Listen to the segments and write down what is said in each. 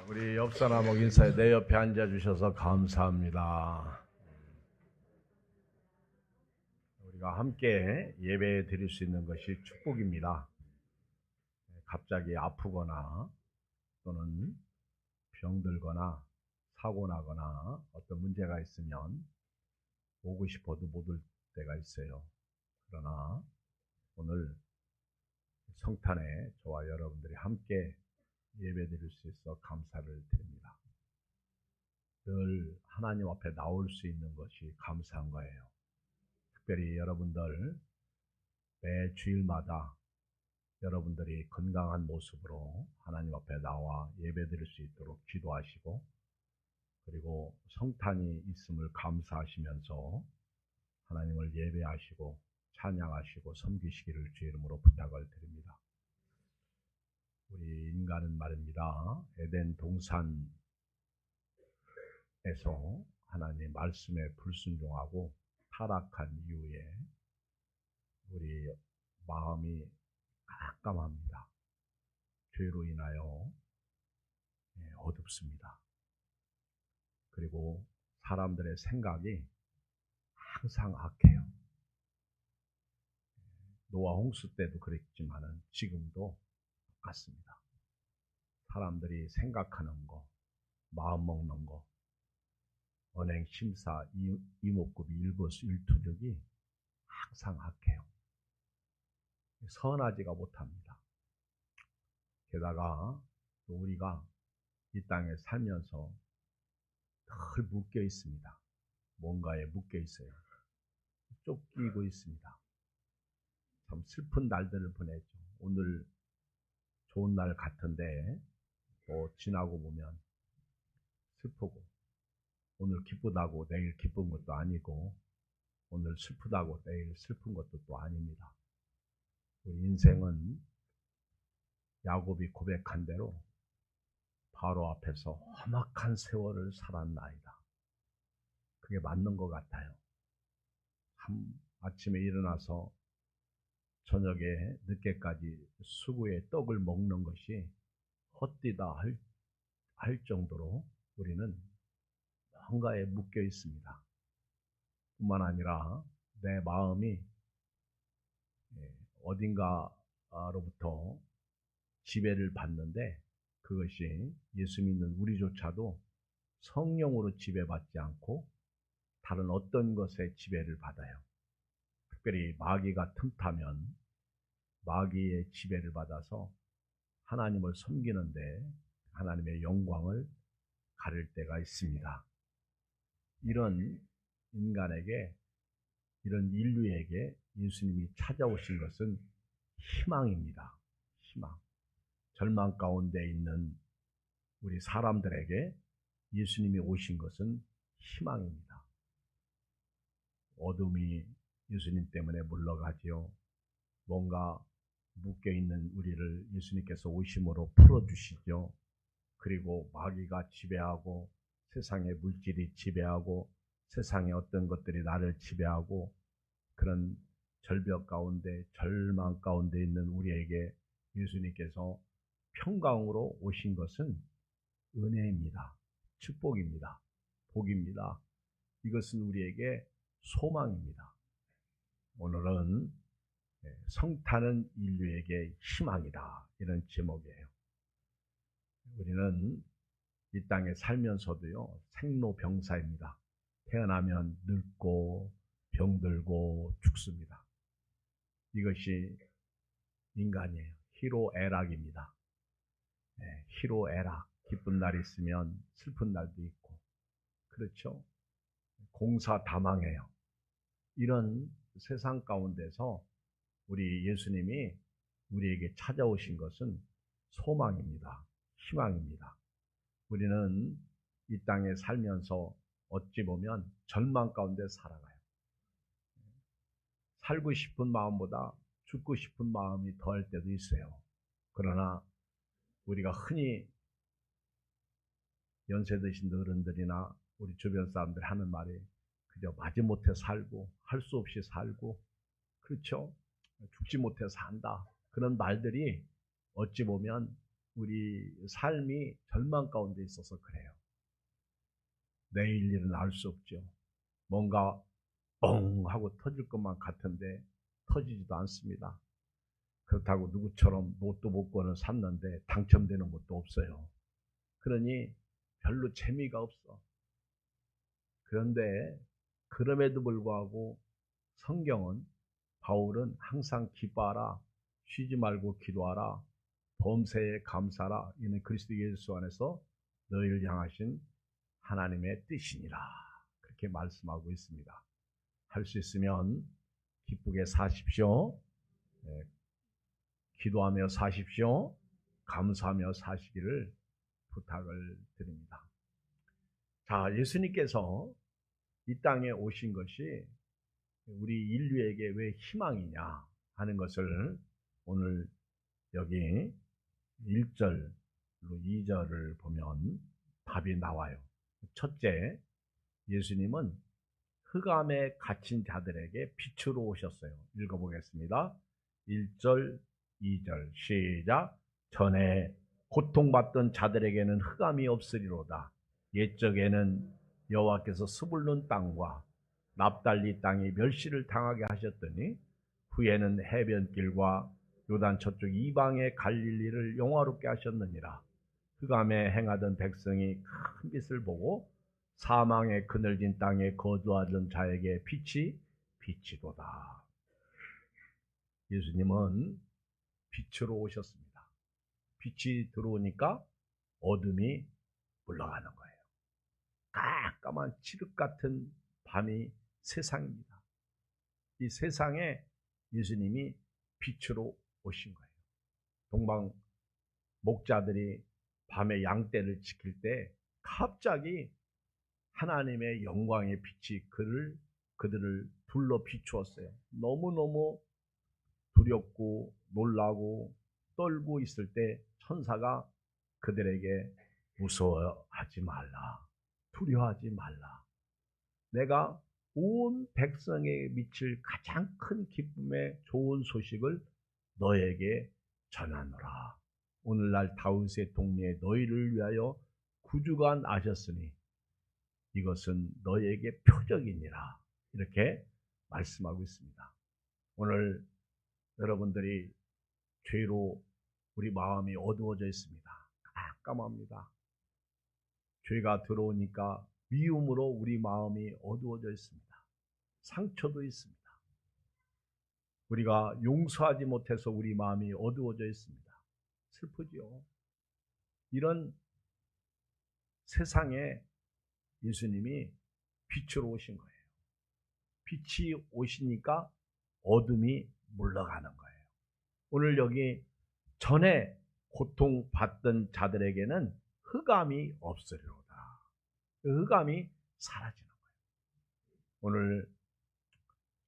우리 옆 사람하고 인사해. 내 옆에 앉아주셔서 감사합니다. 우리가 함께 예배 드릴 수 있는 것이 축복입니다. 갑자기 아프거나 또는 병들거나 사고 나거나 어떤 문제가 있으면 오고 싶어도 못 올 때가 있어요. 그러나 오늘 성탄에 저와 여러분들이 함께 예배드릴 수 있어 감사를 드립니다. 늘 하나님 앞에 나올 수 있는 것이 감사한 거예요. 특별히 여러분들 매 주일마다 여러분들이 건강한 모습으로 하나님 앞에 나와 예배드릴 수 있도록 기도하시고, 그리고 성탄이 있음을 감사하시면서 하나님을 예배하시고 찬양하시고 섬기시기를 주의 이름으로 부탁을 드립니다. 우리 인간은 말입니다. 에덴 동산에서 하나님의 말씀에 불순종하고 타락한 이후에 우리 마음이 깜깜합니다. 죄로 인하여 어둡습니다. 그리고 사람들의 생각이 항상 악해요. 노아 홍수 때도 그랬지만은 지금도 똑같습니다. 사람들이 생각하는 거, 마음 먹는 거, 언행, 심사, 이목구비, 일거수일투족이 항상 악해요. 선하지가 못합니다. 게다가 또 우리가 이 땅에 살면서 늘 묶여 있습니다. 뭔가에 묶여 있어요. 쫓기고 있습니다. 참 슬픈 날들을 보내죠. 오늘 좋은 날 같은데 또 지나고 보면 슬프고, 오늘 기쁘다고 내일 기쁜 것도 아니고, 오늘 슬프다고 내일 슬픈 것도 또 아닙니다. 우리 인생은 야곱이 고백한 대로 바로 앞에서 험악한 세월을 살았나이다. 그게 맞는 것 같아요. 아침에 일어나서 저녁에 늦게까지 수구에 떡을 먹는 것이 헛디다 할 정도로 우리는 뭔가에 묶여 있습니다. 뿐만 아니라 내 마음이 어딘가로부터 지배를 받는데, 그것이 예수 믿는 우리조차도 성령으로 지배받지 않고 다른 어떤 것에 지배를 받아요. 특별히 마귀가 틈타면 마귀의 지배를 받아서 하나님을 섬기는데 하나님의 영광을 가릴 때가 있습니다. 이런 인간에게, 이런 인류에게 예수님이 찾아오신 것은 희망입니다. 희망. 절망 가운데 있는 우리 사람들에게 예수님이 오신 것은 희망입니다. 어둠이 예수님 때문에 물러가지요. 뭔가 묶여있는 우리를 예수님께서 오심으로 풀어주시죠. 그리고 마귀가 지배하고 세상의 물질이 지배하고 세상의 어떤 것들이 나를 지배하고 그런 절벽 가운데, 절망 가운데 있는 우리에게 예수님께서 평강으로 오신 것은 은혜입니다. 축복입니다. 복입니다. 이것은 우리에게 소망입니다. 오늘은 성탄은 인류에게 희망이다, 이런 제목이에요. 우리는 이 땅에 살면서도요, 생로병사입니다. 태어나면 늙고 병들고 죽습니다. 이것이 인간이에요. 희로애락입니다. 희로애락. 기쁜 날이 있으면 슬픈 날도 있고, 그렇죠? 공사다망해요. 이런 세상 가운데서 우리 예수님이 우리에게 찾아오신 것은 소망입니다. 희망입니다. 우리는 이 땅에 살면서 어찌 보면 절망 가운데 살아가요. 살고 싶은 마음보다 죽고 싶은 마음이 더할 때도 있어요. 그러나 우리가 흔히 연세 드신 어른들이나 우리 주변 사람들이 하는 말이 그저 마지못해 살고 할 수 없이 살고, 그렇죠? 죽지 못해 산다. 그런 말들이 어찌 보면 우리 삶이 절망 가운데 있어서 그래요. 내일 일은 알 수 없죠. 뭔가 뻥 하고 터질 것만 같은데 터지지도 않습니다. 그렇다고 누구처럼 로또 복권을 샀는데 당첨되는 것도 없어요. 그러니 별로 재미가 없어. 그런데 그럼에도 불구하고 성경은, 바울은 항상 기뻐하라, 쉬지 말고 기도하라, 범사에 감사하라, 이는 그리스도 예수 안에서 너희를 향하신 하나님의 뜻이니라, 그렇게 말씀하고 있습니다. 할 수 있으면 기쁘게 사십시오. 네, 기도하며 사십시오. 감사하며 사시기를 부탁을 드립니다. 자, 예수님께서 이 땅에 오신 것이 우리 인류에게 왜 희망이냐 하는 것을 오늘 여기 1절로 2절을 보면 답이 나와요. 첫째, 예수님은 흑암에 갇힌 자들에게 빛으로 오셨어요. 읽어보겠습니다. 1절, 2절 시작. 전에 고통받던 자들에게는 흑암이 없으리로다. 옛적에는 여호와께서 스불론 땅과 납달리 땅이 멸시를 당하게 하셨더니 후에는 해변길과 요단 저쪽 이방의 갈릴리를 영화롭게 하셨느니라. 흑암에 행하던 백성이 큰 빛을 보고 사망의 그늘진 땅에 거주하던 자에게 빛이 비치도다. 예수님은 빛으로 오셨습니다. 빛이 들어오니까 어둠이 물러가는 거예요. 깜깜한 칠흑 같은 밤이 세상입니다. 이 세상에 예수님이 빛으로 오신 거예요. 동방 목자들이 밤에 양떼를 지킬 때 갑자기 하나님의 영광의 빛이 그들을 둘러 비추었어요. 너무너무 두렵고 놀라고 떨고 있을 때 천사가 그들에게 무서워하지 말라, 두려워하지 말라, 내가 온 백성에 미칠 가장 큰 기쁨의 좋은 소식을 너에게 전하노라. 오늘날 다윗의 동네에 너희를 위하여 구주가 나셨으니 이것은 너희에게 표적이니라. 이렇게 말씀하고 있습니다. 오늘 여러분들이 죄로 우리 마음이 어두워져 있습니다. 깜깜합니다. 죄가 들어오니까 미움으로 우리 마음이 어두워져 있습니다. 상처도 있습니다. 우리가 용서하지 못해서 우리 마음이 어두워져 있습니다. 슬프죠. 이런 세상에 예수님이 빛으로 오신 거예요. 빛이 오시니까 어둠이 물러가는 거예요. 오늘 여기 전에 고통받던 자들에게는 흑암이 없으리로다. 흑암이 사라지는 거예요. 오늘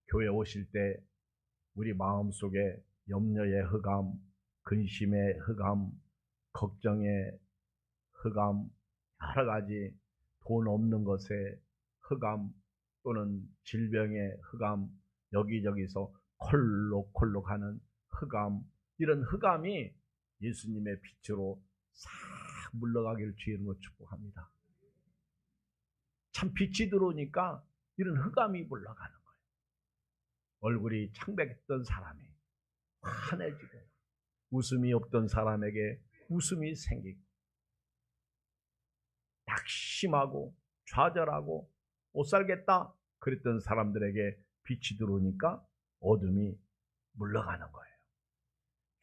교회 오실 때 우리 마음속에 염려의 흑암, 근심의 흑암, 걱정의 흑암, 여러 가지 돈 없는 것의 흑암 또는 질병의 흑암, 여기저기서 콜록콜록하는 흑암, 이런 흑암이 예수님의 빛으로 싹 물러가기를 주의 이름으로 축복합니다. 참 빛이 들어오니까 이런 흑암이 물러가는 거예요. 얼굴이 창백했던 사람이 환해지고 웃음이 없던 사람에게 웃음이 생기고 낙심하고 좌절하고 못 살겠다 그랬던 사람들에게 빛이 들어오니까 어둠이 물러가는 거예요.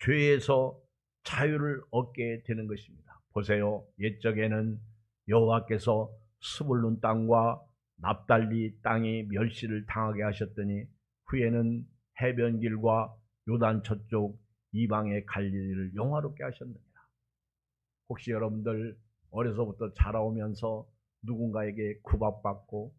죄에서 자유를 얻게 되는 것입니다. 보세요. 옛적에는 여호와께서 스불론 땅과 납달리 땅이 멸시를 당하게 하셨더니 후에는 해변길과 요단 저쪽 이방의 갈릴리를 영화롭게 하셨느니라. 혹시 여러분들 어려서부터 자라오면서 누군가에게 구박받고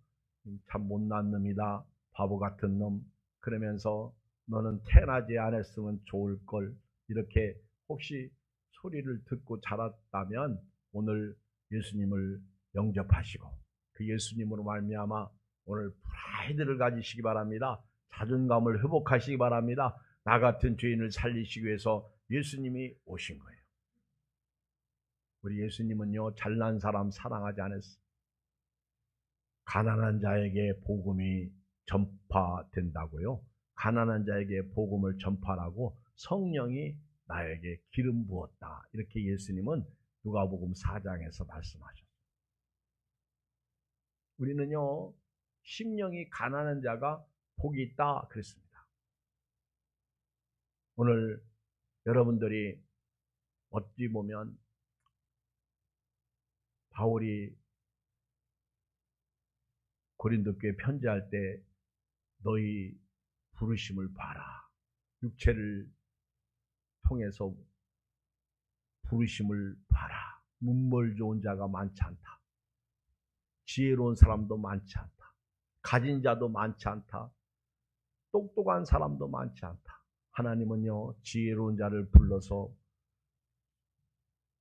참 못난 놈이다, 바보 같은 놈, 그러면서 너는 태어나지 않았으면 좋을걸, 이렇게 혹시 소리를 듣고 자랐다면 오늘 예수님을 영접하시고 그 예수님으로 말미암아 오늘 프라이드를 가지시기 바랍니다. 자존감을 회복하시기 바랍니다. 나 같은 죄인을 살리시기 위해서 예수님이 오신 거예요. 우리 예수님은요, 잘난 사람 사랑하지 않았어요. 가난한 자에게 복음이 전파된다고요. 가난한 자에게 복음을 전파하고 성령이 나에게 기름 부었다. 이렇게 예수님은 누가복음 4장에서 말씀하셨어요. 우리는요, 심령이 가난한 자가 복이 있다 그랬습니다. 오늘 여러분들이 어찌 보면 바울이 고린도교회 편지할 때 너희 부르심을 봐라. 육체를 통해서 부르심을 봐라. 문벌 좋은 자가 많지 않다. 지혜로운 사람도 많지 않다. 가진 자도 많지 않다. 똑똑한 사람도 많지 않다. 하나님은요, 지혜로운 자를 불러서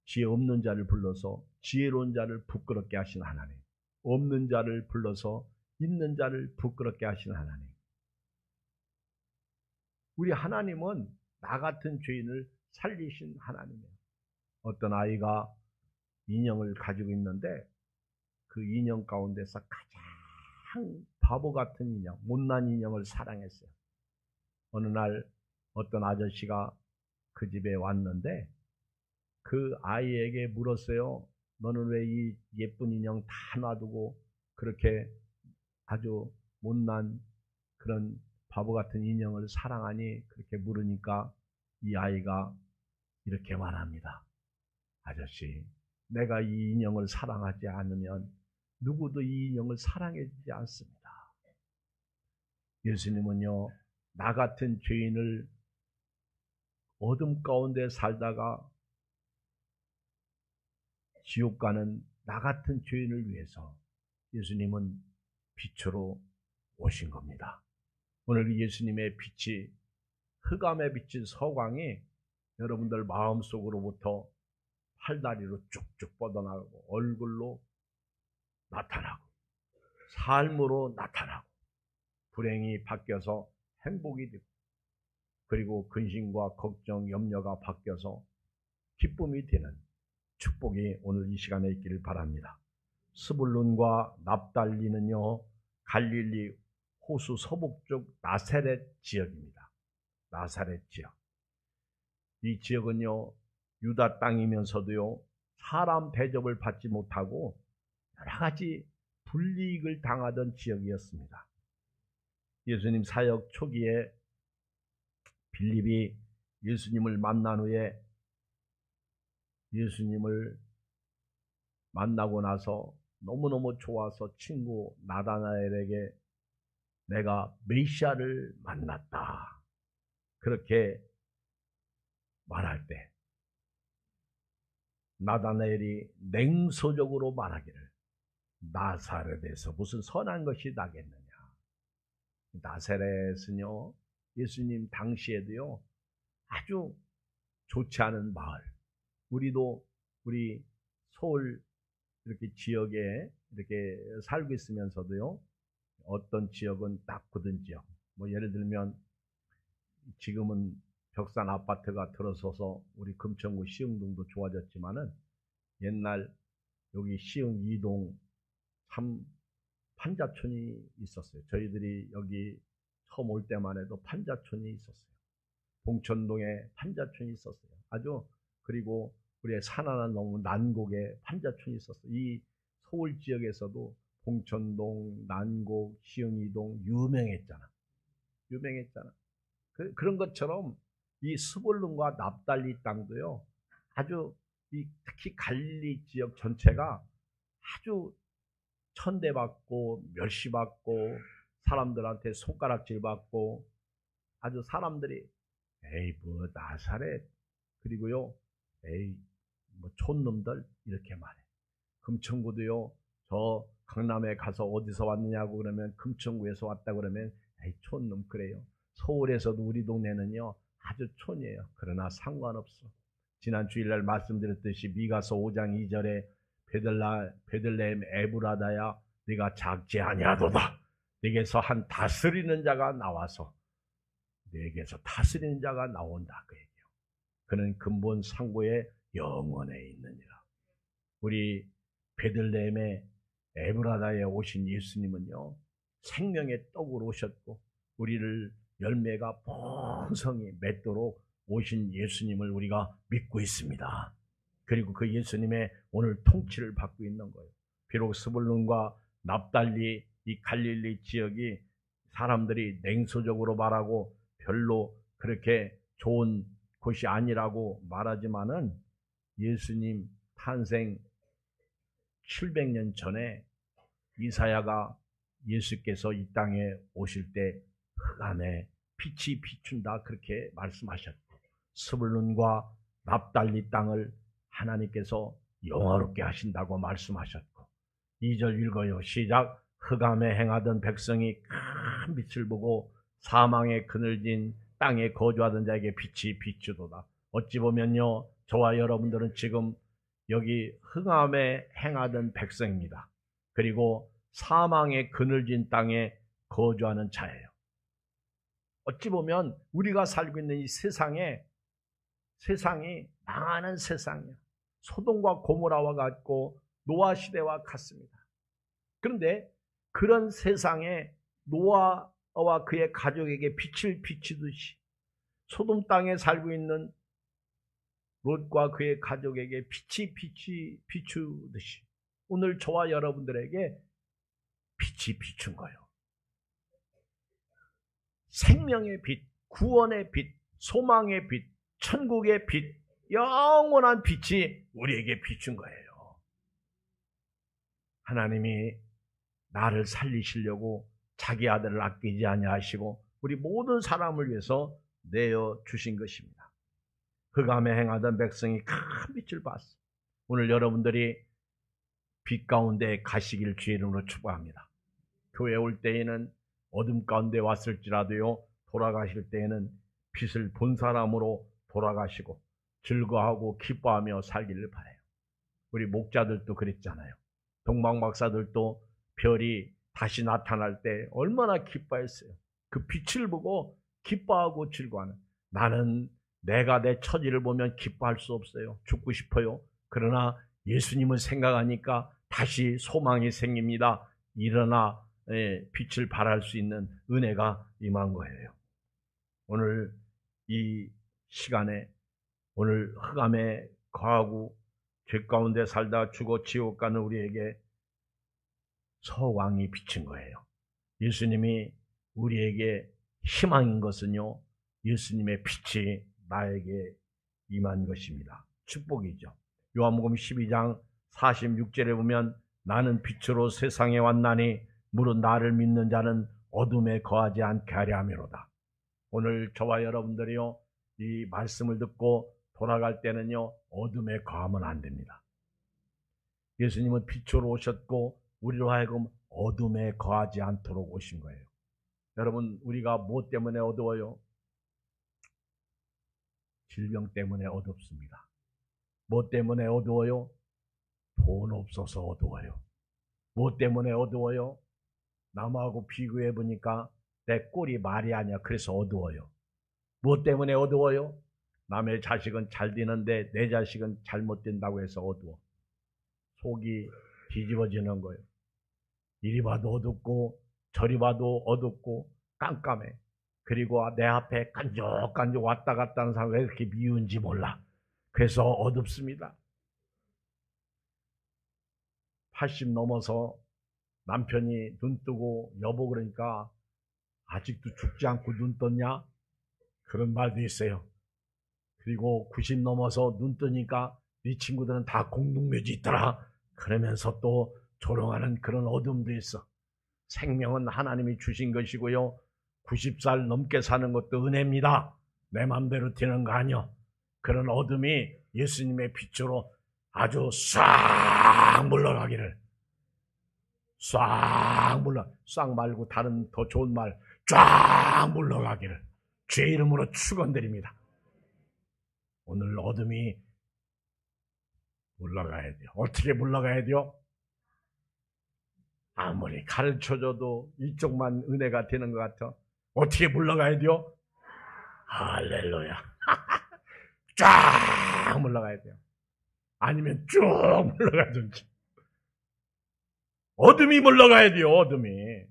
지혜 없는 자를 불러서 지혜로운 자를 부끄럽게 하신 하나님. 없는 자를 불러서 있는 자를 부끄럽게 하신 하나님. 우리 하나님은 나 같은 죄인을 살리신 하나님이에요. 어떤 아이가 인형을 가지고 있는데 그 인형 가운데서 가장 바보 같은 인형, 못난 인형을 사랑했어요. 어느 날 어떤 아저씨가 그 집에 왔는데 그 아이에게 물었어요. 너는 왜 이 예쁜 인형 다 놔두고 그렇게 아주 못난 그런 바보 같은 인형을 사랑하니? 그렇게 물으니까 이 아이가 이렇게 말합니다. 아저씨, 내가 이 인형을 사랑하지 않으면 누구도 이 인형을 사랑해주지 않습니다. 예수님은요, 나 같은 죄인을 어둠 가운데 살다가 지옥 가는 나 같은 죄인을 위해서 예수님은 빛으로 오신 겁니다. 오늘 예수님의 빛이, 흑암에 비친 서광이 여러분들 마음속으로부터 팔다리로 쭉쭉 뻗어나가고 얼굴로 나타나고 삶으로 나타나고 불행이 바뀌어서 행복이 되고 그리고 근심과 걱정, 염려가 바뀌어서 기쁨이 되는 축복이 오늘 이 시간에 있기를 바랍니다. 스불룬과 납달리는요, 갈릴리 호수 서북쪽 나사렛 지역입니다. 나사렛 지역. 이 지역은요, 유다 땅이면서도요, 사람 대접을 받지 못하고 여러 가지 불이익을 당하던 지역이었습니다. 예수님 사역 초기에 빌립이 예수님을 만난 후에 예수님을 만나고 나서 너무너무 좋아서 친구 나다나엘에게 내가 메시아를 만났다. 그렇게 말할 때 나다나엘이 냉소적으로 말하기를 나사렛에서 무슨 선한 것이 나겠느냐. 나사렛은요, 예수님 당시에도요, 아주 좋지 않은 마을. 우리도 우리 서울 이렇게 지역에 이렇게 살고 있으면서도요, 어떤 지역은 딱 굳은 지역. 뭐 예를 들면 지금은 벽산 아파트가 들어서서 우리 금천구 시흥동도 좋아졌지만은 옛날 여기 시흥 2동 참 판자촌이 있었어요. 저희들이 여기 처음 올 때만 해도 판자촌이 있었어요. 봉천동에 판자촌이 있었어요. 아주. 그리고 우리의 산 하나 넘은 난곡에 판자촌이 있었어요. 이 서울 지역에서도 봉천동, 난곡, 시흥 2동 유명했잖아. 유명했잖아. 그런 것처럼 이 스불룬과 납달리 땅도요, 아주 특히 갈릴리 지역 전체가 아주 천대받고 멸시받고 사람들한테 손가락질 받고 아주 사람들이 에이 뭐 나사렛 그리고요 에이 뭐 촌놈들 이렇게 말해. 금천구도요, 저 강남에 가서 어디서 왔느냐고 그러면 금천구에서 왔다 그러면 에이 촌놈 그래요. 서울에서도 우리 동네는요 아주 촌이에요. 그러나 상관없어. 지난 주일날 말씀드렸듯이 미가서 5장 2절에 베들레헴 에브라다야 네가 작지 아니하도다. 네게서 한 다스리는 자가 나와서 네게서 다스리는 자가 나온다 그 얘기예요. 그는 근본 상고의 영원에 있느니라. 우리 베들레헴의 에브라다에 오신 예수님은요, 생명의 떡으로 오셨고 우리를 열매가 풍성히 맺도록 오신 예수님을 우리가 믿고 있습니다. 그리고 그 예수님의 오늘 통치를 받고 있는 거예요. 비록 스불론과 납달리 이 갈릴리 지역이 사람들이 냉소적으로 말하고 별로 그렇게 좋은 곳이 아니라고 말하지만은 예수님 탄생 700년 전에 이사야가 예수께서 이 땅에 오실 때 흑암에 빛이 비춘다 그렇게 말씀하셨고, 스불론과 납달리 땅을 하나님께서 영화롭게 하신다고 말씀하셨고, 2절 읽어요. 시작. 흑암에 행하던 백성이 큰 빛을 보고 사망의 그늘진 땅에 거주하던 자에게 빛이 비추도다. 어찌 보면요, 저와 여러분들은 지금 여기 흑암에 행하던 백성입니다. 그리고 사망의 그늘진 땅에 거주하는 자예요. 어찌 보면 우리가 살고 있는 이 세상이 망하는 세상이야. 소돔과 고모라와 같고 노아 시대와 같습니다. 그런데 그런 세상에 노아와 그의 가족에게 빛을 비추듯이 소돔 땅에 살고 있는 롯과 그의 가족에게 빛이 비추듯이 오늘 저와 여러분들에게 빛이 비춘 거예요. 생명의 빛, 구원의 빛, 소망의 빛, 천국의 빛, 영원한 빛이 우리에게 비춘 거예요. 하나님이 나를 살리시려고 자기 아들을 아끼지 아니하시고 우리 모든 사람을 위해서 내어 주신 것입니다. 흑암에 행하던 백성이 큰 빛을 봤어. 오늘 여러분들이 빛 가운데 가시길 주의 이름으로 축복합니다. 교회 올 때에는 어둠 가운데 왔을지라도요, 돌아가실 때에는 빛을 본 사람으로 돌아가시고 즐거워하고 기뻐하며 살기를 바라요. 우리 목자들도 그랬잖아요. 동방 박사들도 별이 다시 나타날 때 얼마나 기뻐했어요. 그 빛을 보고 기뻐하고 즐거워하는. 나는 내가 내 처지를 보면 기뻐할 수 없어요. 죽고 싶어요. 그러나 예수님을 생각하니까 다시 소망이 생깁니다. 일어나 빛을 발할 수 있는 은혜가 임한 거예요. 오늘 이 시간에 오늘 흑암에 거하고 죄 가운데 살다 죽어 지옥 가는 우리에게 서왕이 비친 거예요. 예수님이 우리에게 희망인 것은요, 예수님의 빛이 나에게 임한 것입니다. 축복이죠. 요한복음 12장 46절에 보면 나는 빛으로 세상에 왔나니 무릇 나를 믿는 자는 어둠에 거하지 않게 하려 함이로다. 오늘 저와 여러분들이요, 이 말씀을 듣고 돌아갈 때는요, 어둠에 거하면 안 됩니다. 예수님은 빛으로 오셨고 우리로 하여금 어둠에 거하지 않도록 오신 거예요. 여러분, 우리가 무엇 때문에 어두워요? 질병 때문에 어둡습니다. 무엇 때문에 어두워요? 돈 없어서 어두워요. 무엇 때문에 어두워요? 남하고 비교해 보니까 내 꼴이 말이 아니야. 그래서 어두워요. 무엇 때문에 어두워요? 남의 자식은 잘 되는데 내 자식은 잘못 된다고 해서 어두워. 속이 뒤집어지는 거예요. 이리 봐도 어둡고 저리 봐도 어둡고 깜깜해. 그리고 내 앞에 깐족깐족 왔다 갔다 하는 사람 왜 그렇게 미운지 몰라. 그래서 어둡습니다. 80 넘어서 남편이 눈 뜨고 여보 그러니까 아직도 죽지 않고 눈 떴냐? 그런 말도 있어요. 그리고 90 넘어서 눈 뜨니까 네 친구들은 다 공동묘지 있더라. 그러면서 또 조롱하는 그런 어둠도 있어. 생명은 하나님이 주신 것이고요. 90살 넘게 사는 것도 은혜입니다. 내 맘대로 되는 거 아니요. 그런 어둠이 예수님의 빛으로 아주 싹 물러가기를. 싹 말고 다른 더 좋은 말 쫙 물러가기를 주의 이름으로 축원드립니다. 오늘 어둠이 물러가야 돼요. 어떻게 물러가야 돼요? 아무리 가르쳐줘도 이쪽만 은혜가 되는 것 같아. 어떻게 물러가야 돼요? 할렐루야. 쫙 물러가야 돼요. 아니면 쭉 물러가든지. 어둠이 물러가야 돼요. 어둠이.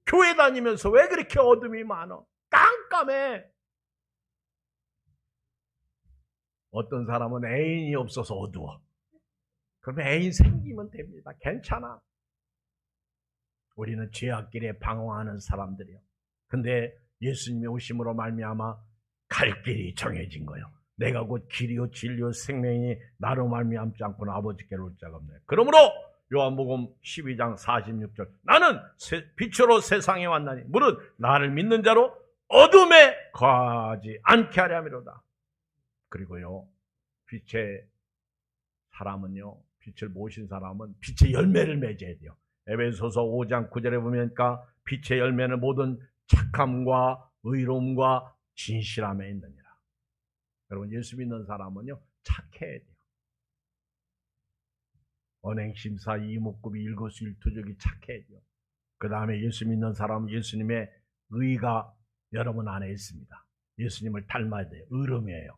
교회 다니면서 왜 그렇게 어둠이 많아? 깜깜해. 어떤 사람은 애인이 없어서 어두워. 그러면 애인 생기면 됩니다. 괜찮아. 우리는 죄악길에 방황하는 사람들이요. 근데 예수님이 오심으로 말미암아 갈 길이 정해진 거예요. 내가 곧 길이요 진리요 생명이니 나로 말미암지 않고는 아버지께로 올 자가 없네. 그러므로 요한복음 12장 46절 나는 빛으로 세상에 왔나니 무릇 나를 믿는 자로 어둠에 거하지 않게 하려 함이로다. 그리고요 빛의 사람은요 빛을 모신 사람은 빛의 열매를 맺어야 돼요. 에베소서 5장 9절에 보면 빛의 열매는 모든 착함과 의로움과 진실함에 있느니라. 여러분 예수 믿는 사람은요 착해야 돼요. 언행심사 이목구비 일거수일투족이 착해야 돼요. 그 다음에 예수 믿는 사람은 예수님의 의가 여러분 안에 있습니다. 예수님을 닮아야 돼요. 의로움이에요.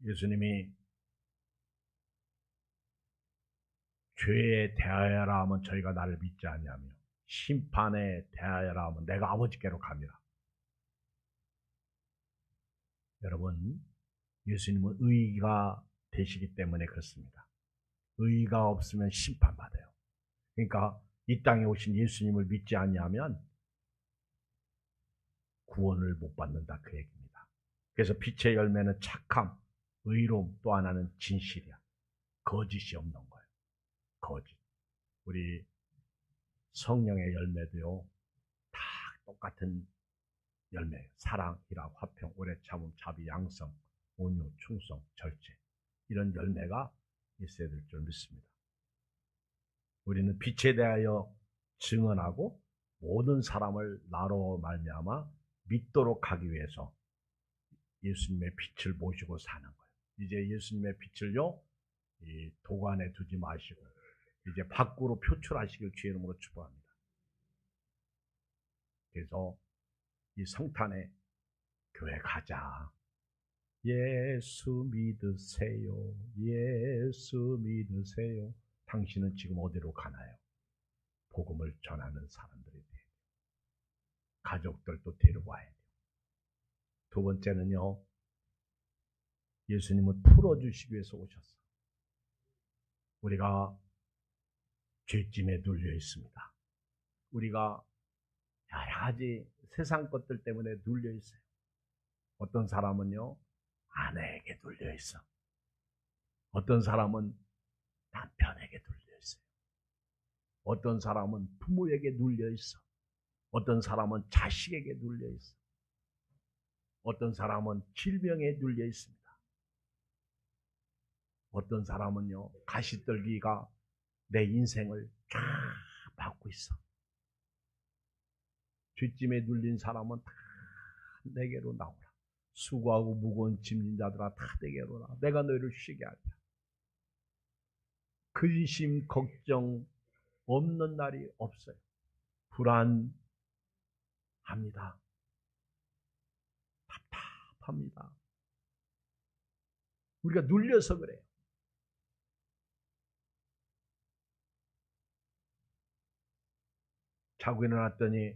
예수님이 죄에 대하여라 하면 저희가 나를 믿지 아니하며 심판에 대하여라 하면 내가 아버지께로 갑니다. 여러분 예수님은 의가 되시기 때문에 그렇습니다. 의가 없으면 심판받아요. 그러니까 이 땅에 오신 예수님을 믿지 아니하면 구원을 못 받는다 그 얘기입니다. 그래서 빛의 열매는 착함, 의로움, 또 하나는 진실이야. 거짓이 없는 거예요. 거짓. 우리 성령의 열매도요 다 똑같은 열매예요. 사랑, 희락, 화평, 오래 참음, 자비, 양성, 온유, 충성, 절제. 이런 열매가 있어야 될 줄 믿습니다. 우리는 빛에 대하여 증언하고 모든 사람을 나로 말미암아 믿도록 하기 위해서 예수님의 빛을 모시고 사는 거예요. 이제 예수님의 빛을요 이 도관에 두지 마시고 이제 밖으로 표출하시길 주의 이름으로 축복합니다. 그래서 이 성탄에 교회 가자. 예수 믿으세요. 예수 믿으세요. 당신은 지금 어디로 가나요? 복음을 전하는 사람들이 돼요. 가족들도 데려와야 돼요. 두 번째는요. 예수님은 풀어주시기 위해서 오셨어요. 우리가 죄짐에 눌려 있습니다. 우리가 여러 가지 세상 것들 때문에 눌려 있어요. 어떤 사람은요. 아내에게 눌려 있어. 어떤 사람은 남편에게 눌려 있어요. 어떤 사람은 부모에게 눌려 있어. 어떤 사람은 자식에게 눌려 있어. 어떤 사람은 질병에 눌려 있습니다. 어떤 사람은요. 가시떨기가 내 인생을 쫙 막고 있어. 뒷짐에 눌린 사람은 다 내게로 나오라. 수고하고 무거운 짐진 자들아 다 내게로 나와. 내가 너희를 쉬게 하리라. 근심 걱정 없는 날이 없어요. 불안합니다. 답답합니다. 우리가 눌려서 그래요. 자고 일어났더니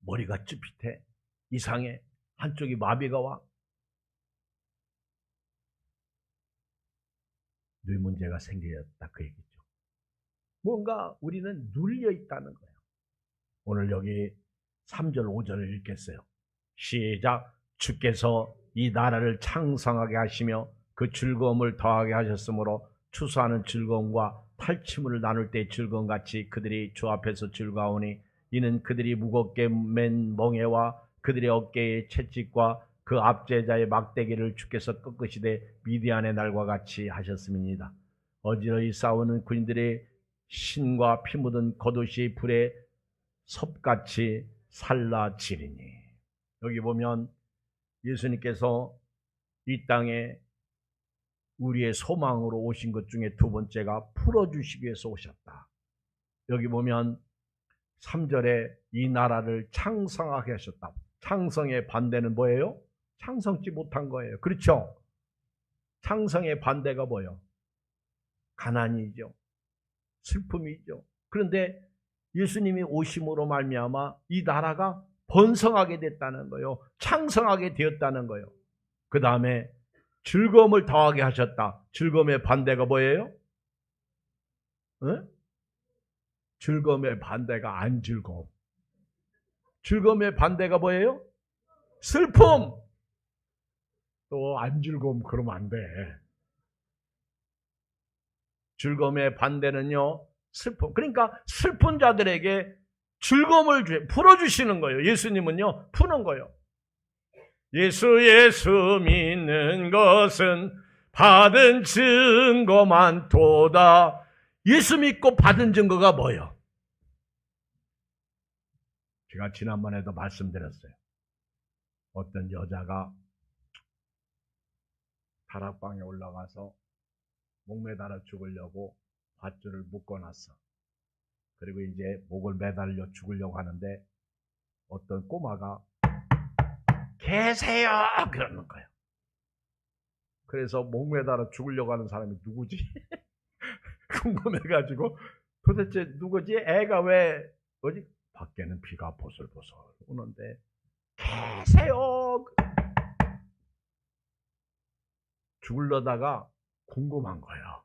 머리가 찌릿해. 이상해. 한쪽이 마비가 와. 뇌 문제가 생겼다 그 얘기죠. 뭔가 우리는 눌려 있다는 거예요. 오늘 여기 3절 5절을 읽겠어요. 시작. 주께서 이 나라를 창성하게 하시며 그 즐거움을 더하게 하셨으므로 추수하는 즐거움과 탈취물을 나눌 때의 즐거움 같이 그들이 주 앞에서 즐거우니 이는 그들이 무겁게 맨 멍에와 그들의 어깨의 채찍과 그 압제자의 막대기를 주께서 꺾으시되 미디안의 날과 같이 하셨음이니이다. 어지러이 싸우는 군인들의 신과 피 묻은 겉옷이 불에 섭같이 살라지리니. 여기 보면 예수님께서 이 땅에 우리의 소망으로 오신 것 중에 두 번째가 풀어주시기 위해서 오셨다. 여기 보면 3절에 이 나라를 창성하게 하셨다. 창성의 반대는 뭐예요? 창성치 못한 거예요. 그렇죠? 창성의 반대가 뭐예요? 가난이죠. 슬픔이죠. 그런데 예수님이 오심으로 말미암아 이 나라가 번성하게 됐다는 거예요. 창성하게 되었다는 거예요. 그 다음에 즐거움을 더하게 하셨다. 즐거움의 반대가 뭐예요? 응? 즐거움의 반대가 안 즐거움. 즐거움의 반대가 뭐예요? 슬픔. 또 안 즐거움 그러면 안 돼. 즐거움의 반대는요, 슬픔. 그러니까 슬픈 자들에게 즐거움을 풀어주시는 거예요. 예수님은요, 푸는 거예요. 예수 믿는 것은 받은 증거만 도다. 예수 믿고 받은 증거가 뭐예요? 제가 지난번에도 말씀드렸어요. 어떤 여자가 다락방에 올라가서 목매달아 죽으려고 밧줄을 묶어놨어. 그리고 이제 목을 매달려 죽으려고 하는데 어떤 꼬마가 계세요 그러는 거예요. 그래서 목매달아 죽으려고 하는 사람이 누구지? 궁금해가지고 도대체 누구지? 애가 왜 어디 밖에는 비가 보슬보슬 오는데 계세요. 죽으려다가 궁금한 거예요.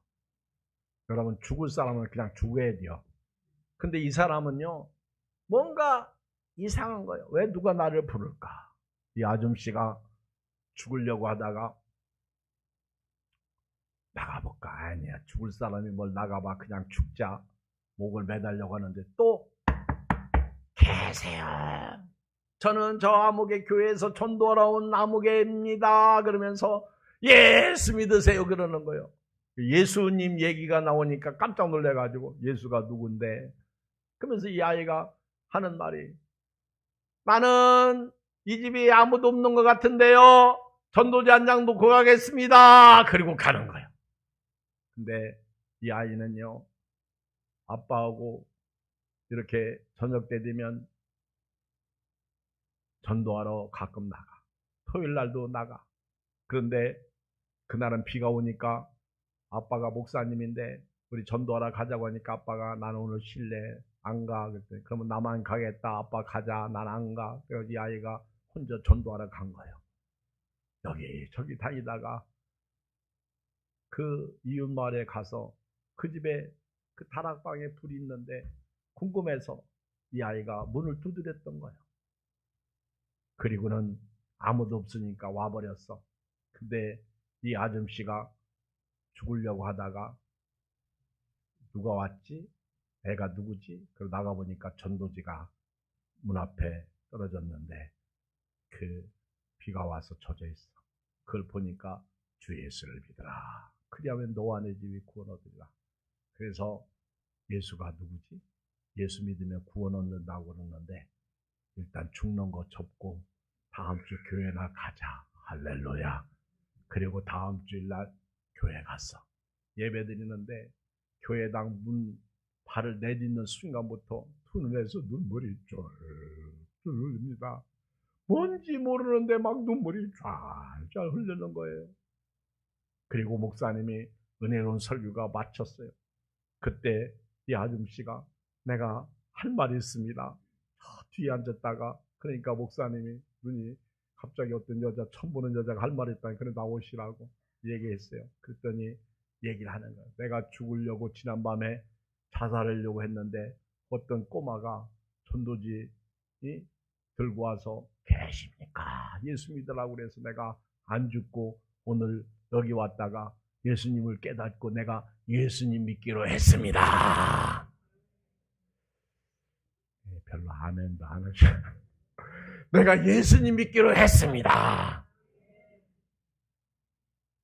여러분 죽을 사람은 그냥 죽어야 돼요. 근데 이 사람은요 뭔가 이상한 거예요. 왜 누가 나를 부를까? 이 아줌씨가 죽으려고 하다가 나가볼까? 아니야, 죽을 사람이 뭘 나가봐. 그냥 죽자. 목을 매달려고 하는데 또 계세요. 저는 저 아무개 교회에서 전도하러 온 아무개입니다. 그러면서 예수 믿으세요 그러는 거예요. 예수님 얘기가 나오니까 깜짝 놀래가지고 예수가 누군데? 그러면서 이 아이가 하는 말이 나는 이 집에 아무도 없는 것 같은데요. 전도지 한 장 놓고 가겠습니다. 그리고 가는 거예요. 근데 이 아이는요, 아빠하고 이렇게 저녁 때 되면 전도하러 가끔 나가. 토요일 날도 나가. 그런데 그날은 비가 오니까 아빠가 목사님인데 우리 전도하러 가자고 하니까 아빠가 나는 오늘 쉴래. 안 가. 그랬더니 그러면 나만 가겠다. 아빠 가자. 난 안 가. 그래서 이 아이가 혼자 전도하러 간 거예요. 여기 저기 다니다가 그 이웃 마을에 가서 그 집에 그 다락방에 불이 있는데 궁금해서 이 아이가 문을 두드렸던 거예요. 그리고는 아무도 없으니까 와버렸어. 근데 이 아줌씨가 죽으려고 하다가 누가 왔지? 애가 누구지? 그러고 나가보니까 전도지가 문 앞에 떨어졌는데 그 비가 와서 젖어 있어. 그걸 보니까 주 예수를 믿어라. 그리하면 너와 내 집이 구원 얻으리라. 그래서 예수가 누구지? 예수 믿으면 구원 얻는다고 그러는데 일단 죽는 거 접고 다음 주 교회나 가자. 할렐루야. 그리고 다음 주일날 교회 갔어. 예배 드리는데 교회당 문 발을 내딛는 순간부터 두 눈에서 눈물이 쫄쫄 흘립니다. 뭔지 모르는데 막 눈물이 쫙쫙 흐르는 거예요. 그리고 목사님이 은혜로운 설교가 마쳤어요. 그때 이 아줌씨가 내가 할 말이 있습니다. 뒤에 앉았다가 그러니까 목사님이 눈이 갑자기 어떤 여자 처음 보는 여자가 할 말이 있다니 그래 나오시라고 얘기했어요. 그랬더니 얘기를 하는 거예요. 내가 죽으려고 지난밤에 자살하려고 했는데 어떤 꼬마가 전도지 들고 와서 계십니까? 예수 믿으라고 그래서 내가 안 죽고 오늘 여기 왔다가 예수님을 깨닫고 내가 예수님 믿기로 했습니다. 별로 아멘도 안 하셔. 내가 예수님 믿기로 했습니다.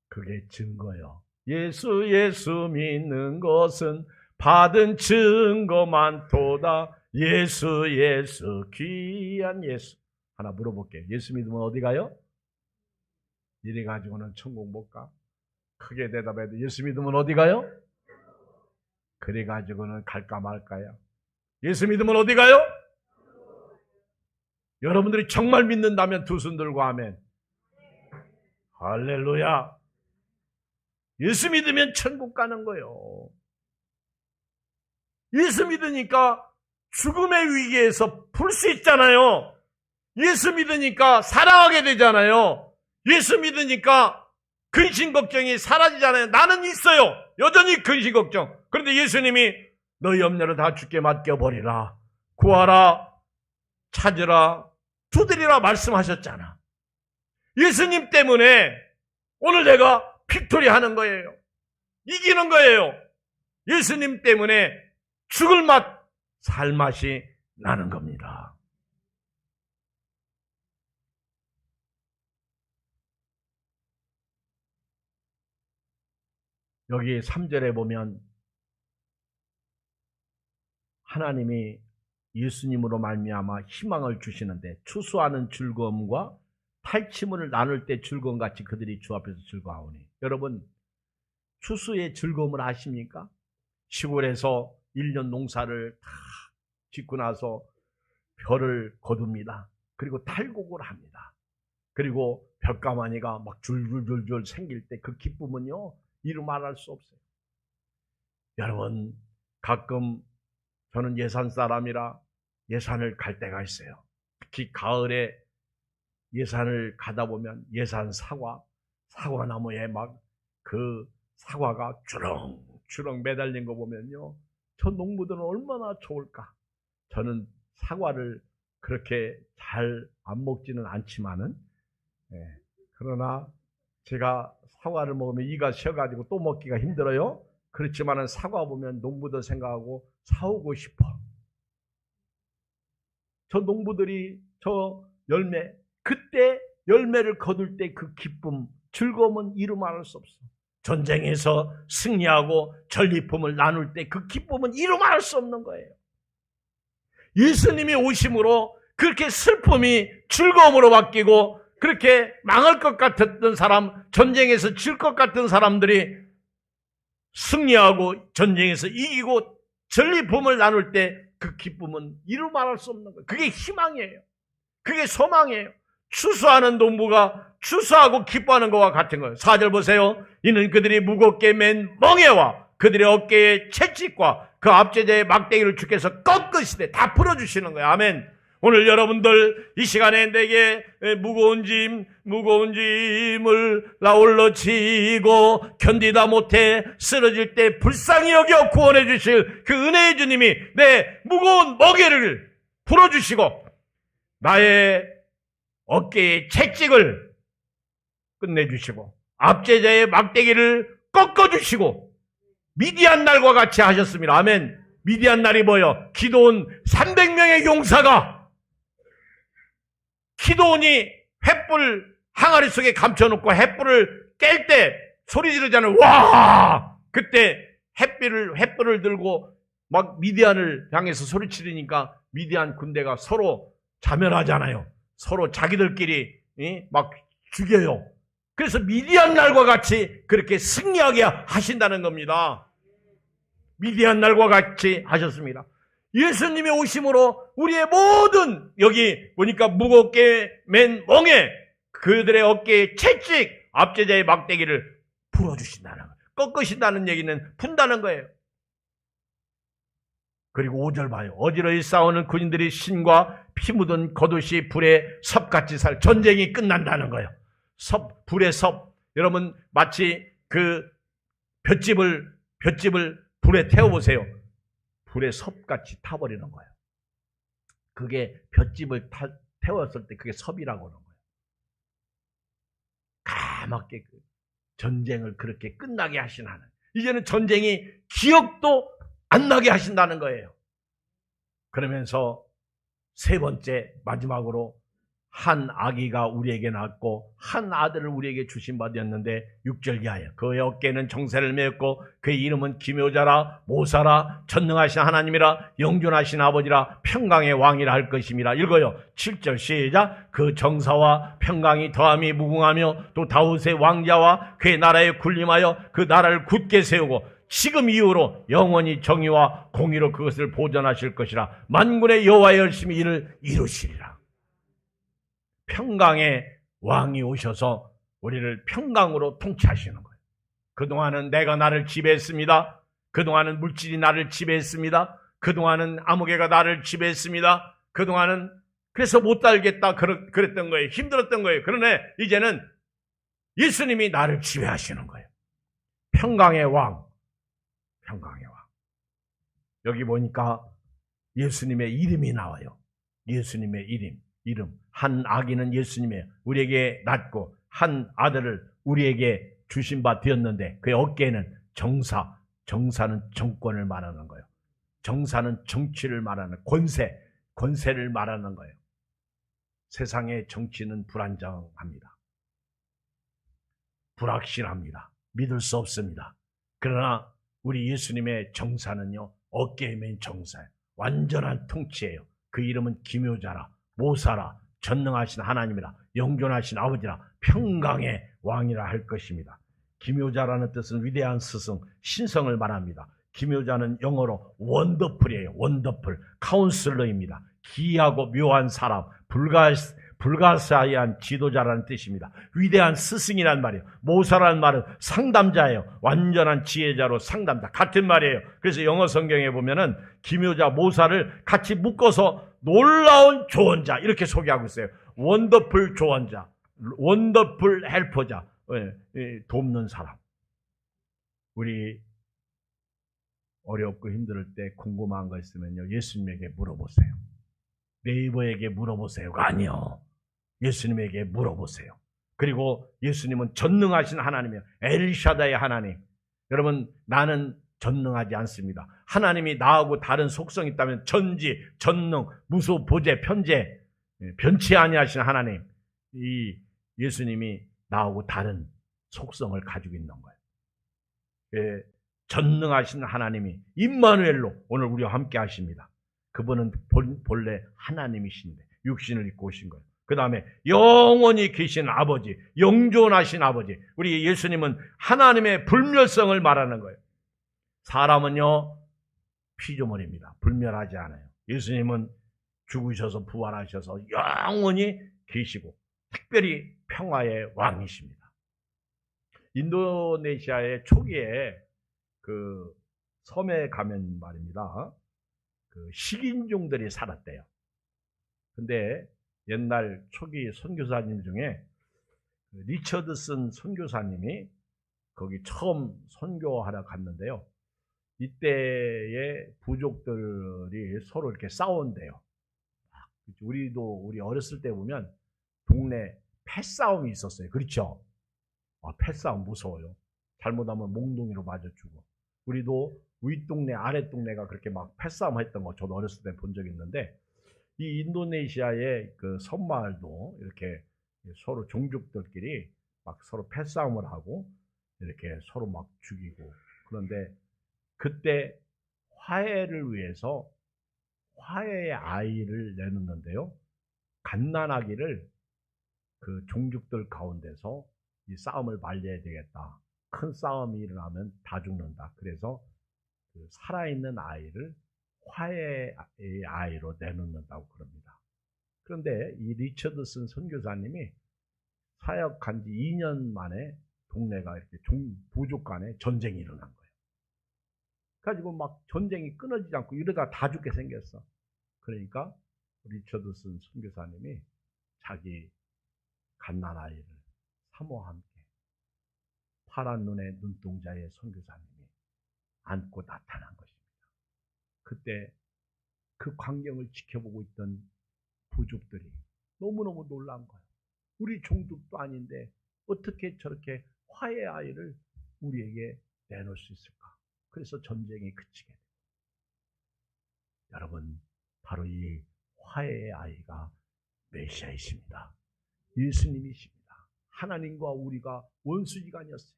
그게 증거요. 예수 믿는 것은 받은 증거만 도다. 예수 귀한 예수. 하나 물어볼게요. 예수 믿으면 어디 가요? 이래 가지고는 천국 못 가. 크게 대답해도 예수 믿으면 어디 가요? 그래 가지고는 갈까 말까요? 예수 믿으면 어디 가요? 여러분들이 정말 믿는다면 두 손 들고 아멘. 할렐루야. 예수 믿으면 천국 가는 거예요. 예수 믿으니까 죽음의 위기에서 풀 수 있잖아요. 예수 믿으니까 사랑하게 되잖아요. 예수 믿으니까 근심 걱정이 사라지잖아요. 나는 있어요. 여전히 근심 걱정. 그런데 예수님이 너희 염려를 다 주께 맡겨버리라. 구하라, 찾으라, 두드리라 말씀하셨잖아. 예수님 때문에 오늘 내가 빅토리 하는 거예요. 이기는 거예요. 예수님 때문에 죽을 맛, 살 맛이 나는 겁니다. 여기 3절에 보면 하나님이 예수님으로 말미암아 희망을 주시는데 추수하는 즐거움과 탈취물을 나눌 때 즐거움 같이 그들이 주 앞에서 즐거워하오니. 여러분, 추수의 즐거움을 아십니까? 시골에서 1년 농사를 다 짓고 나서 벼를 거둡니다. 그리고 탈곡을 합니다. 그리고 벼가마니가 막 줄줄줄줄 생길 때 그 기쁨은요, 이루 말할 수 없어요. 여러분, 가끔 저는 예산 사람이라 예산을 갈 때가 있어요. 특히 가을에 예산을 가다 보면 예산 사과나무에 막 그 사과가 주렁주렁 매달린 거 보면요, 저 농부들은 얼마나 좋을까. 저는 사과를 그렇게 잘 안 먹지는 않지만은, 그러나 제가 사과를 먹으면 이가 쉬어가지고 또 먹기가 힘들어요. 그렇지만은 사과 보면 농부들 생각하고 사오고 싶어. 저 농부들이 저 열매, 그때 열매를 거둘 때 그 기쁨, 즐거움은 이루 말할 수 없어. 전쟁에서 승리하고 전리품을 나눌 때 그 기쁨은 이루 말할 수 없는 거예요. 예수님이 오심으로 그렇게 슬픔이 즐거움으로 바뀌고, 그렇게 망할 것 같았던 사람, 전쟁에서 질 것 같은 사람들이 승리하고 전쟁에서 이기고 전리품을 나눌 때 그 기쁨은 이루 말할 수 없는 거예요. 그게 희망이에요. 그게 소망이에요. 추수하는 농부가 추수하고 기뻐하는 것과 같은 거예요. 4절 보세요. 이는 그들이 무겁게 맨 멍에와 그들의 어깨에 채찍과 그 압제자의 막대기를 주께서 꺾으시되 다 풀어주시는 거예요. 아멘. 오늘 여러분들 이 시간에 내게 무거운 짐을 나홀로 지고 견디다 못해 쓰러질 때 불쌍히 여겨 구원해 주실 그 은혜의 주님이 내 무거운 멍에를 풀어주시고 나의 어깨의 채찍을 끝내주시고 압제자의 막대기를 꺾어주시고 미디안 날과 같이 하셨습니다. 아멘. 미디안 날이 뭐예요? 기도원 300명의 용사가 기도원이 횃불 항아리 속에 감춰놓고 횃불을 깰 때 소리 지르잖아요. 와! 그때 횃불을 들고 막 미디안을 향해서 소리 지르니까 미디안 군대가 서로 자멸하잖아요. 서로 자기들끼리 막 죽여요. 그래서 미디안 날과 같이 그렇게 승리하게 하신다는 겁니다. 미디안 날과 같이 하셨습니다. 예수님이 오심으로 우리의 모든, 여기 보니까 무겁게 맨 멍에 그들의 어깨에 채찍, 압제자의 막대기를 풀어주신다는 거예요. 꺾으신다는 얘기는 푼다는 거예요. 그리고 5절 봐요. 어지러이 싸우는 군인들이 신과 피 묻은 겉옷이 불에 섭같이 전쟁이 끝난다는 거예요. 불의 섭. 여러분 마치 그 볏짚을 불에 태워보세요. 불에 섭같이 타버리는 거예요. 그게 볏짚을 태웠을 때 그게 섭이라고 하는 거예요. 까맣게 전쟁을 그렇게 끝나게 하신 하나님. 이제는 전쟁이 기억도 안 나게 하신다는 거예요. 그러면서 세 번째 마지막으로 한 아기가 우리에게 낳았고 한 아들을 우리에게 주신 바 되었는데 6절 이하에 그의 어깨에는 정세를 메었고 그의 이름은 기묘자라 모사라 전능하신 하나님이라 영존하신 아버지라 평강의 왕이라 할 것임이라. 읽어요. 7절 시작. 그 정사와 평강이 더함이 무궁하며 또 다윗의 왕자와 그의 나라에 군림하여 그 나라를 굳게 세우고 지금 이후로 영원히 정의와 공의로 그것을 보존하실 것이라. 만군의 여호와의 열심히 이를 이루시리라. 평강의 왕이 오셔서 우리를 평강으로 통치하시는 거예요. 그동안은 내가 나를 지배했습니다. 그동안은 물질이 나를 지배했습니다. 그동안은 아무개가 나를 지배했습니다. 그동안은 그래서 못 살겠다 그랬던 거예요. 힘들었던 거예요. 그러나 이제는 예수님이 나를 지배하시는 거예요. 평강의 왕, 평강의 왕. 여기 보니까 예수님의 이름이 나와요. 예수님의 이름. 한 아기는 예수님의 우리에게 낳고 한 아들을 우리에게 주신 바 되었는데 그의 어깨에는 정사는 정권을 말하는 거예요. 정사는 정치를 말하는 권세를 말하는 거예요. 세상의 정치는 불안정합니다. 불확실합니다. 믿을 수 없습니다. 그러나 우리 예수님의 정사는요, 어깨에 맨 정사예요. 완전한 통치예요. 그 이름은 기묘자라, 모사라, 전능하신 하나님이라, 영존하신 아버지라, 평강의 왕이라 할 것입니다. 기묘자라는 뜻은 위대한 스승, 신성을 말합니다. 기묘자는 영어로 원더풀이에요. 원더풀, 카운슬러입니다. 기이하고 묘한 사람, 불가사의한 지도자라는 뜻입니다. 위대한 스승이란 말이에요. 모사라는 말은 상담자예요. 완전한 지혜자로 상담자. 같은 말이에요. 그래서 영어 성경에 보면은 기묘자, 모사를 같이 묶어서 놀라운 조언자 이렇게 소개하고 있어요. 원더풀 조언자, 원더풀 헬퍼자, 돕는 사람. 우리 어렵고 힘들 때 궁금한 거 있으면요, 예수님에게 물어보세요. 네이버에게 물어보세요가 아니요. 예수님에게 물어보세요. 그리고 예수님은 전능하신 하나님이에요. 엘샤다의 하나님. 여러분, 나는 전능하지 않습니다. 하나님이 나하고 다른 속성이 있다면 전지, 전능, 무소, 보재, 편재, 변치 아니하신 하나님. 이 예수님이 나하고 다른 속성을 가지고 있는 거예요. 전능하신 하나님이 임마누엘로 오늘 우리와 함께 하십니다. 그분은 본래 하나님이신데 육신을 입고 오신 거예요. 그 다음에 영원히 계신 아버지, 영존하신 아버지. 우리 예수님은 하나님의 불멸성을 말하는 거예요. 사람은요, 피조물입니다. 불멸하지 않아요. 예수님은 죽으셔서 부활하셔서 영원히 계시고 특별히 평화의 왕이십니다. 인도네시아의 초기에 그 섬에 가면 말입니다. 그 식인종들이 살았대요. 근데 옛날 초기 선교사님 중에 리처드슨 선교사님이 거기 처음 선교하러 갔는데요. 이때의 부족들이 서로 이렇게 싸운대요. 우리 어렸을 때 보면 동네 패싸움이 있었어요. 그렇죠? 패싸움 무서워요. 잘못하면 몽둥이로 맞아 죽어. 우리도 윗동네 아랫동네가 그렇게 막 패싸움 했던 거 저도 어렸을 때 본 적이 있는데, 이 인도네시아의 그 섬마을도 이렇게 서로 종족들끼리 막 서로 패싸움을 하고 이렇게 서로 막 죽이고. 그런데 그때 화해를 위해서 화해의 아이를 내놓는데요, 갓난아기를 그 종족들 가운데서 이 싸움을 말려야 되겠다. 큰 싸움이 일어나면 다 죽는다. 그래서 그 살아있는 아이를 화해의 아이로 내놓는다고 그럽니다. 그런데 이 리처드슨 선교사님이 사역한 지 2년 만에 동네가 이렇게 부족 간에 전쟁이 일어난 거예요. 가지고 막 전쟁이 끊어지지 않고 이러다 다 죽게 생겼어. 그러니까 리처드슨 선교사님이 자기 갓난아이를 사모와 함께 파란 눈의 눈동자의 선교사님이 안고 나타난 것입니다. 그때 그 광경을 지켜보고 있던 부족들이 너무너무 놀란 거예요. 우리 종족도 아닌데 어떻게 저렇게 화해의 아이를 우리에게 내놓을 수 있을까? 그래서 전쟁이 그치게 돼요. 여러분, 바로 이 화해의 아이가 메시아이십니다. 예수님이십니다. 하나님과 우리가 원수지간이었어요.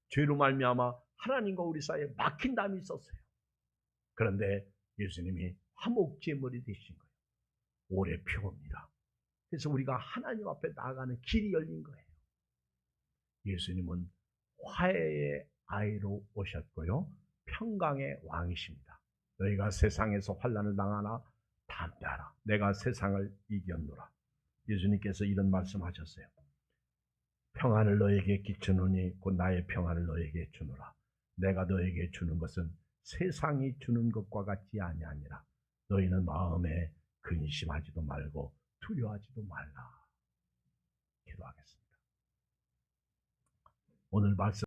죄로 말미암아 하나님과 우리 사이에 막힌 담이 있었어요. 그런데 예수님이 화목제물이 되신 거예요. 오래 피웁니다. 그래서 우리가 하나님 앞에 나아가는 길이 열린 거예요. 예수님은 화해의 아이로 오셨고요, 평강의 왕이십니다. 너희가 세상에서 환난을 당하나 담대하라. 내가 세상을 이겼노라. 예수님께서 이런 말씀하셨어요. 평안을 너에게 끼치노니 곧 나의 평안을 너에게 주노라. 내가 너에게 주는 것은 세상이 주는 것과 같지 아니하니라. 너희는 마음에 근심하지도 말고 두려워하지도 말라. 기도하겠습니다. 오늘 말씀